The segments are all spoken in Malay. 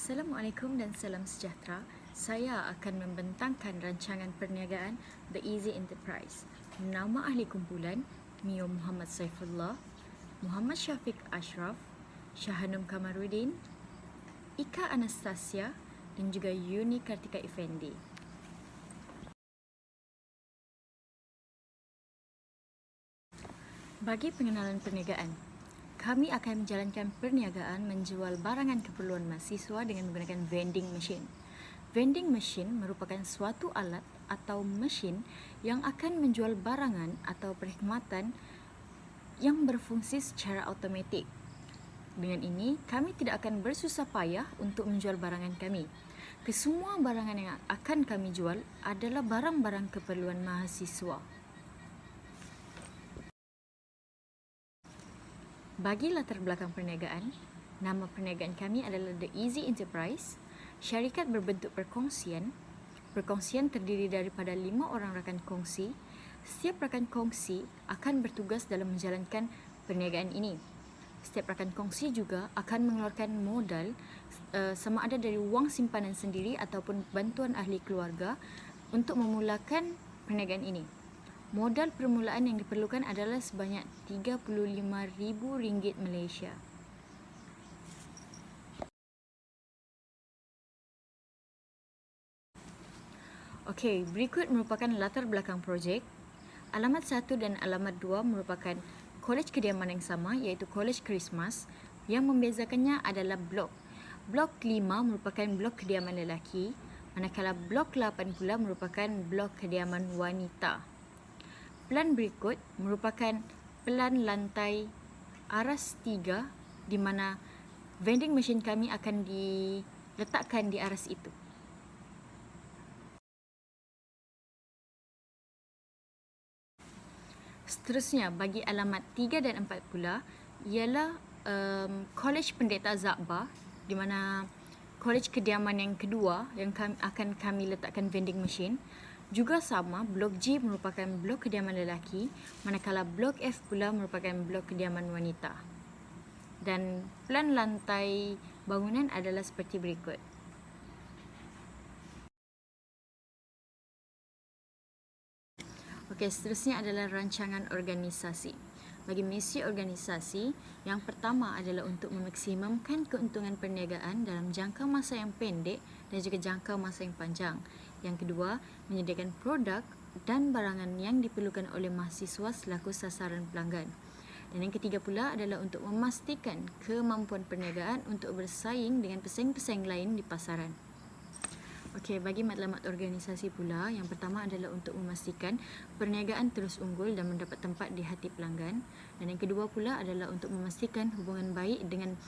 Assalamualaikum dan salam sejahtera. Saya akan membentangkan rancangan perniagaan The Easy Enterprise. Nama ahli kumpulan Mio Muhammad Saifullah, Muhammad Syafiq Ashraf, Syahanum Kamaruddin, Ika Anastasia dan juga Yuni Kartika Effendi. Bagi pengenalan perniagaan, kami akan menjalankan perniagaan menjual barangan keperluan mahasiswa dengan menggunakan vending machine. Vending machine merupakan suatu alat atau mesin yang akan menjual barangan atau perkhidmatan yang berfungsi secara automatik. Dengan ini, kami tidak akan bersusah payah untuk menjual barangan kami. Kesemua barangan yang akan kami jual adalah barang-barang keperluan mahasiswa. Bagi latar belakang perniagaan, nama perniagaan kami adalah The Easy Enterprise. Syarikat berbentuk perkongsian. Perkongsian terdiri daripada 5 orang rakan kongsi. Setiap rakan kongsi akan bertugas dalam menjalankan perniagaan ini. Setiap rakan kongsi juga akan mengeluarkan modal sama ada dari wang simpanan sendiri ataupun bantuan ahli keluarga untuk memulakan perniagaan ini. Modal permulaan yang diperlukan adalah sebanyak RM35,000 Malaysia. Okey, berikut merupakan latar belakang projek. Alamat 1 dan alamat 2 merupakan kolej kediaman yang sama, iaitu Kolej Christmas. Yang membezakannya adalah blok. Blok 5 merupakan blok kediaman lelaki, manakala blok 8 pula merupakan blok kediaman wanita. Plan berikut merupakan plan lantai aras 3 di mana vending machine kami akan diletakkan di aras itu. Seterusnya, bagi alamat 3 dan 4 pula ialah Kolej Pendeta Zakbar, di mana kolej kediaman yang kedua yang akan kami letakkan vending machine. Juga sama, blok G merupakan blok kediaman lelaki, manakala blok F pula merupakan blok kediaman wanita. Dan plan lantai bangunan adalah seperti berikut. Okey, seterusnya adalah rancangan organisasi. Bagi misi organisasi, yang pertama adalah untuk memaksimumkan keuntungan perniagaan dalam jangka masa yang pendek dan juga jangka masa yang panjang. Yang kedua, menyediakan produk dan barangan yang diperlukan oleh mahasiswa selaku sasaran pelanggan. Dan yang ketiga pula adalah untuk memastikan kemampuan perniagaan untuk bersaing dengan pesaing-pesaing lain di pasaran. Okey, bagi matlamat organisasi pula, yang pertama adalah untuk memastikan perniagaan terus unggul dan mendapat tempat di hati pelanggan. Dan yang kedua pula adalah untuk memastikan hubungan baik dengan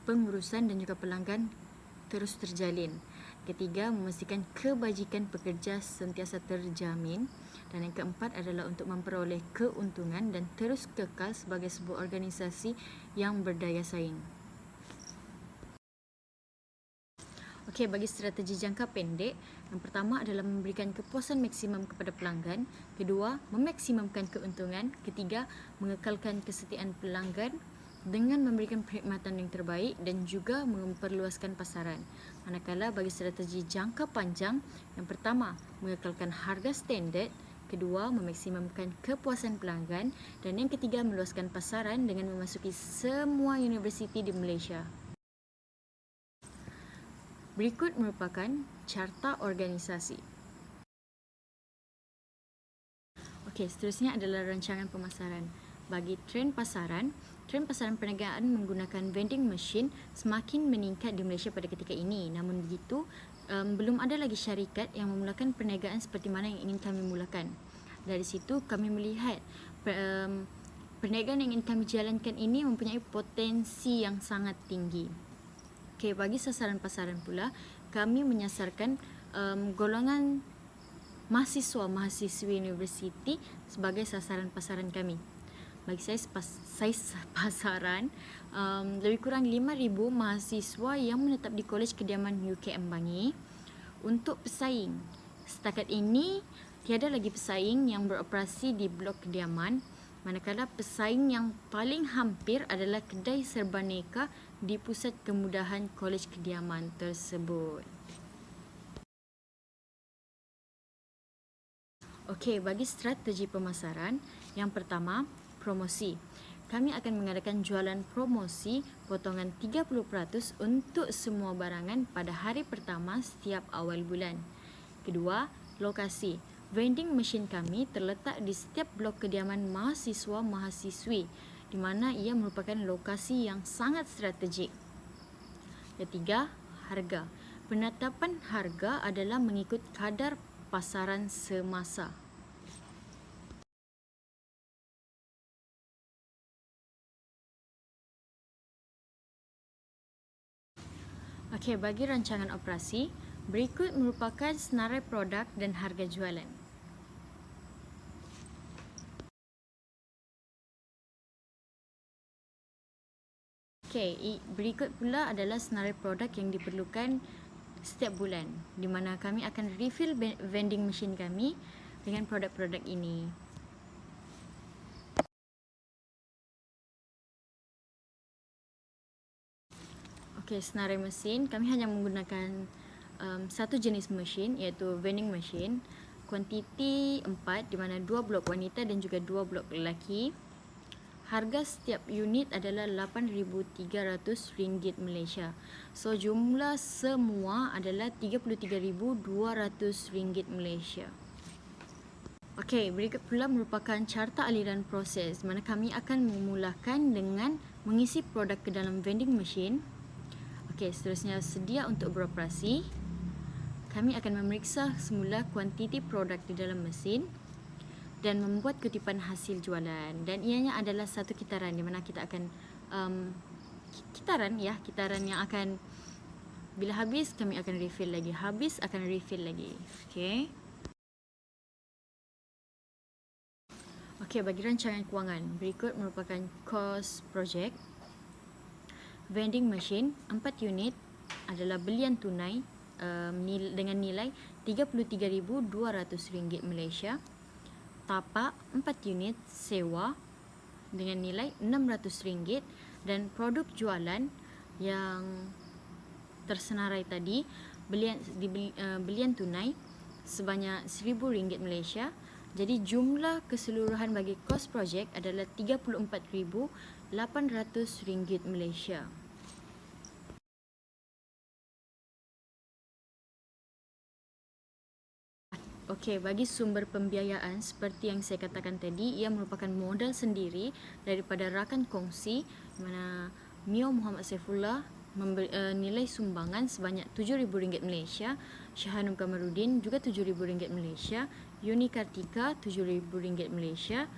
pengurusan dan juga pelanggan terus terjalin. Ketiga, memastikan kebajikan pekerja sentiasa terjamin. Dan yang keempat adalah untuk memperoleh keuntungan dan terus kekal sebagai sebuah organisasi yang berdaya saing. Okey, bagi strategi jangka pendek, yang pertama adalah memberikan kepuasan maksimum kepada pelanggan. Kedua, memaksimumkan keuntungan. Ketiga, mengekalkan kesetiaan pelanggan dengan memberikan perkhidmatan yang terbaik dan juga memperluaskan pasaran. Manakala bagi strategi jangka panjang, yang pertama, mengekalkan harga standard. Kedua, memaksimumkan kepuasan pelanggan. Dan yang ketiga, meluaskan pasaran dengan memasuki semua universiti di Malaysia. Berikut merupakan carta organisasi. Okey, seterusnya adalah rancangan pemasaran. Bagi trend pasaran perniagaan menggunakan vending machine semakin meningkat di Malaysia pada ketika ini. Namun begitu, belum ada lagi syarikat yang memulakan perniagaan seperti mana yang ingin kami mulakan. Dari situ kami melihat perniagaan yang ingin kami jalankan ini mempunyai potensi yang sangat tinggi. Okey, bagi sasaran pasaran pula, kami menyasarkan golongan mahasiswa-mahasiswi universiti sebagai sasaran pasaran kami. Bagi saiz pasaran, lebih kurang 5,000 mahasiswa yang menetap di Kolej Kediaman UKM Bangi. Untuk pesaing, setakat ini tiada lagi pesaing yang beroperasi di blok kediaman, manakala pesaing yang paling hampir adalah Kedai Serbaneka di pusat kemudahan kolej kediaman tersebut. Okey, bagi strategi pemasaran, yang pertama, promosi. Kami akan mengadakan jualan promosi potongan 30% untuk semua barangan pada hari pertama setiap awal bulan. Kedua, lokasi. Vending machine kami terletak di setiap blok kediaman mahasiswa-mahasiswi di mana ia merupakan lokasi yang sangat strategik. Ketiga, harga. Penetapan harga adalah mengikut kadar pasaran semasa. Okey, bagi rancangan operasi, berikut merupakan senarai produk dan harga jualan. Okey, berikut pula adalah senarai produk yang diperlukan setiap bulan, di mana kami akan refill vending machine kami dengan produk-produk ini. Okey, senarai mesin, kami hanya menggunakan satu jenis mesin, iaitu vending machine. Kuantiti 4, di mana 2 blok wanita dan juga 2 blok lelaki. Harga setiap unit adalah RM8,300 Malaysia. So, jumlah semua adalah RM33,200 Malaysia. Okey, berikut pula merupakan carta aliran proses, mana kami akan memulakan dengan mengisi produk ke dalam vending machine. Okey, seterusnya sedia untuk beroperasi. Kami akan memeriksa semula kuantiti produk di dalam mesin dan membuat kutipan hasil jualan, dan ianya adalah satu kitaran di mana kita akan kitaran yang akan bila habis kami akan refill lagi, habis akan refill lagi. Okey. Okey, bagi rancangan kewangan, berikut merupakan kos projek. Vending machine 4 unit adalah belian tunai dengan nilai RM33,200 Malaysia. Tapak 4 unit sewa dengan nilai RM600, dan produk jualan yang tersenarai tadi belian tunai sebanyak RM1,000 Malaysia. Jadi jumlah keseluruhan bagi kos projek adalah RM34,800 Malaysia. Okey, bagi sumber pembiayaan seperti yang saya katakan tadi, ia merupakan modal sendiri daripada rakan kongsi, di mana Mio Muhammad Saifullah nilai sumbangan sebanyak RM7,000 Malaysia, Syahanum Kamarudin juga RM7,000 Malaysia, Yuni Kartika RM7,000 Malaysia,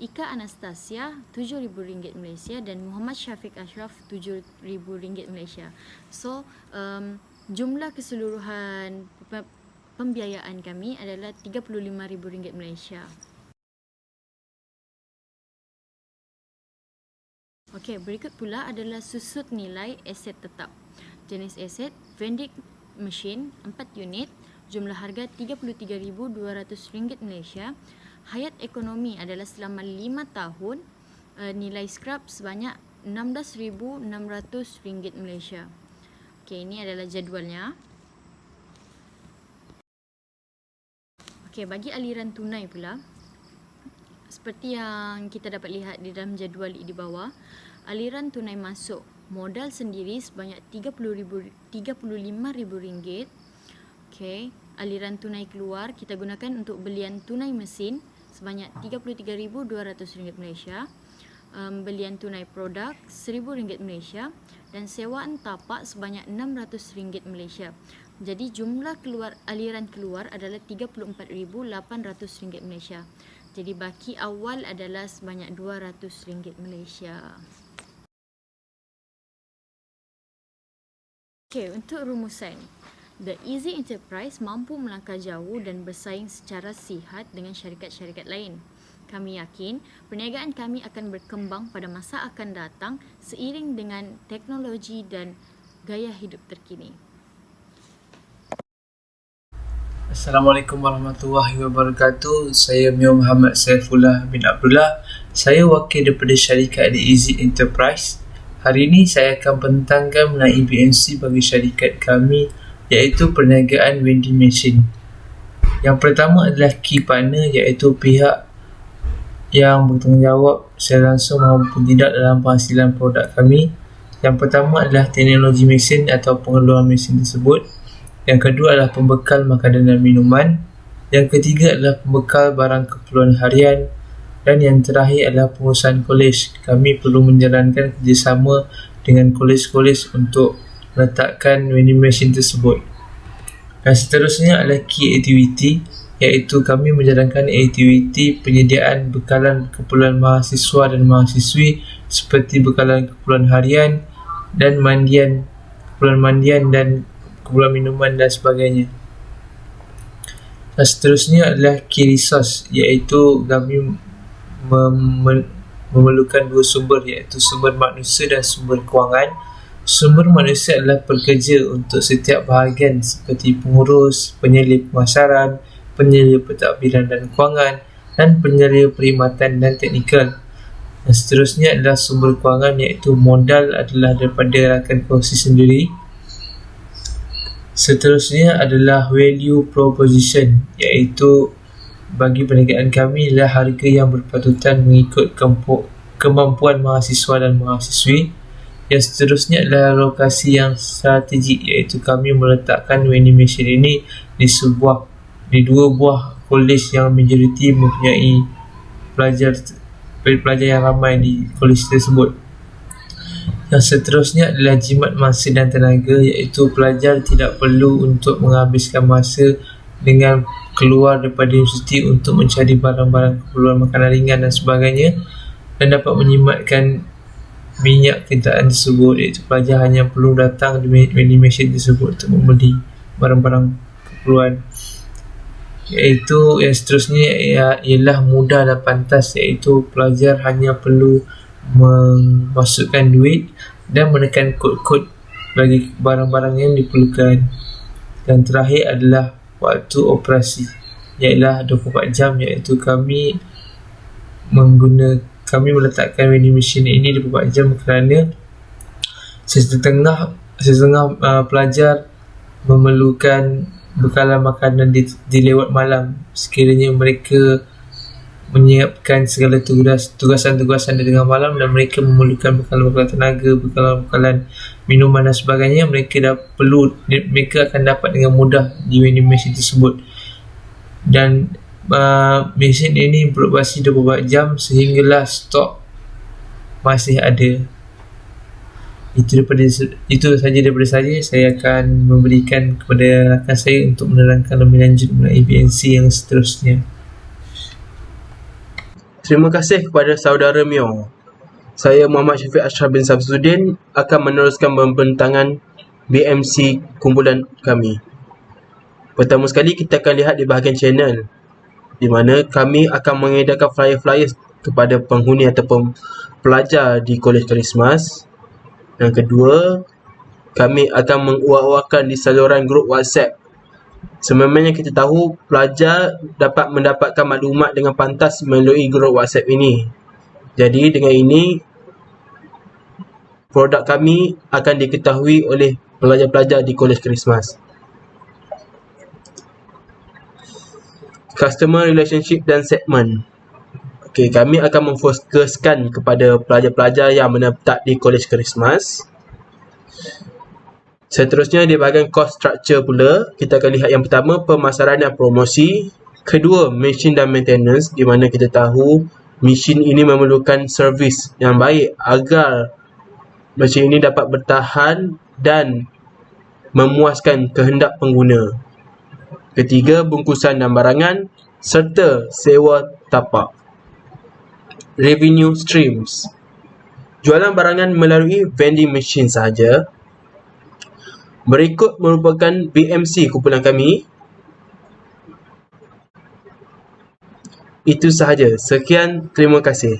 Ika Anastasia RM7,000 Malaysia, dan Muhammad Syafiq Ashraf RM7,000 Malaysia. So, jumlah keseluruhan pembiayaan kami adalah RM35,000 Malaysia. Okey, berikut pula adalah susut nilai aset tetap. Jenis aset, vending machine 4 unit, jumlah harga RM33,200 Malaysia. Hayat ekonomi adalah selama 5 tahun, nilai scrap sebanyak RM16,600 Malaysia. Okey, ini adalah jadualnya. Okey, bagi aliran tunai pula, seperti yang kita dapat lihat di dalam jadual di bawah, aliran tunai masuk modal sendiri sebanyak RM35,000. Okey, aliran tunai keluar kita gunakan untuk belian tunai mesin sebanyak RM33,200 Malaysia, belian tunai produk RM1,000 Malaysia, dan sewaan tapak sebanyak RM600 Malaysia. Jadi jumlah aliran keluar adalah RM34,800 Malaysia. Jadi baki awal adalah sebanyak RM200 Malaysia. Okey, untuk rumusan, The Easy Enterprise mampu melangkah jauh dan bersaing secara sihat dengan syarikat-syarikat lain. Kami yakin perniagaan kami akan berkembang pada masa akan datang seiring dengan teknologi dan gaya hidup terkini. Assalamualaikum warahmatullahi wabarakatuh. Saya Mio Muhammad Saifullah bin Abdullah. Saya wakil daripada syarikat The Easy Enterprise. Hari ini saya akan bentangkan mengenai BMC bagi syarikat kami, iaitu perniagaan vending machine. Yang pertama adalah key partner, iaitu pihak yang bertanggungjawab secara langsung maupun tidak dalam penghasilan produk kami. Yang pertama adalah teknologi mesin atau pengeluaran mesin tersebut. Yang kedua adalah pembekal makanan dan minuman. Yang ketiga adalah pembekal barang keperluan harian. Dan yang terakhir adalah pengurusan kolej. Kami perlu menjalankan kerjasama dengan kolej-kolej untuk meletakkan vending machine tersebut. Dan seterusnya adalah key activity, iaitu kami menjalankan aktiviti penyediaan bekalan keperluan mahasiswa dan mahasiswi seperti bekalan keperluan harian dan keperluan mandian dan keperluan minuman dan sebagainya. Dan seterusnya adalah key resource, iaitu kami memerlukan dua sumber, iaitu sumber manusia dan sumber kewangan. Sumber manusia adalah pekerja untuk setiap bahagian seperti pengurus, penyelia pemasaran, penyelia pentadbiran dan kewangan, dan penyelia perkhidmatan dan teknikal. Dan seterusnya adalah sumber kewangan, iaitu modal adalah daripada rakan kongsi sendiri. Seterusnya adalah value proposition, iaitu bagi perniagaan kami adalah harga yang berpatutan mengikut kemampuan mahasiswa dan mahasiswi. Yang seterusnya adalah lokasi yang strategik, iaitu kami meletakkan vending machine ini di dua buah kolej yang majoriti mempunyai pelajar yang ramai di kolej tersebut. Yang seterusnya adalah jimat masa dan tenaga, iaitu pelajar tidak perlu untuk menghabiskan masa dengan keluar daripada universiti untuk mencari barang-barang keperluan makanan ringan dan sebagainya, dan dapat menyimatkan minyak kenderaan tersebut, iaitu pelajar hanya perlu datang di vending machine tersebut untuk membeli barang-barang keperluan. Iaitu yang seterusnya ialah mudah dan pantas, iaitu pelajar hanya perlu memasukkan duit dan menekan kod-kod bagi barang-barang yang diperlukan. Dan terakhir adalah waktu operasi, ialah 24 jam, iaitu kami meletakkan vending machine ini 24 jam kerana setengah pelajar memerlukan bekalan makanan di lewat malam sekiranya mereka menyiapkan segala tugasan-tugasan di tengah malam, dan mereka memerlukan bekalan tenaga, bekalan minuman dan sebagainya. Mereka akan dapat dengan mudah di vending machine tersebut. Dan mesin ini beroperasi 24 jam sehinggalah stok masih ada. Itu sahaja daripada saya. Saya akan memberikan kepada rakan saya untuk menerangkan lebih lanjut mengenai BNC yang seterusnya. Terima kasih kepada saudara Mio. Saya Muhammad Syafiq Ashraf bin Samsuddin akan meneruskan pembentangan BMC kumpulan kami. Pertama sekali kita akan lihat di bahagian channel, di mana kami akan mengedarkan flyer-flyer kepada penghuni ataupun pelajar di Kolej Christmas. Yang kedua, kami akan menguak-uakan di saluran grup WhatsApp. Sememangnya kita tahu pelajar dapat mendapatkan maklumat dengan pantas melalui grup WhatsApp ini. Jadi dengan ini, produk kami akan diketahui oleh pelajar-pelajar di Kolej Christmas. Customer relationship dan segmen. Okey, kami akan memfokuskan kepada pelajar-pelajar yang menetap di Kolej Christmas. Seterusnya di bahagian cost structure pula, kita akan lihat yang pertama pemasaran dan promosi, kedua mesin dan maintenance, di mana kita tahu mesin ini memerlukan servis yang baik agar mesin ini dapat bertahan dan memuaskan kehendak pengguna. Ketiga, bungkusan dan barangan serta sewa tapak. Revenue streams. Jualan barangan melalui vending machine sahaja. Berikut merupakan BMC kumpulan kami. Itu sahaja. Sekian, terima kasih.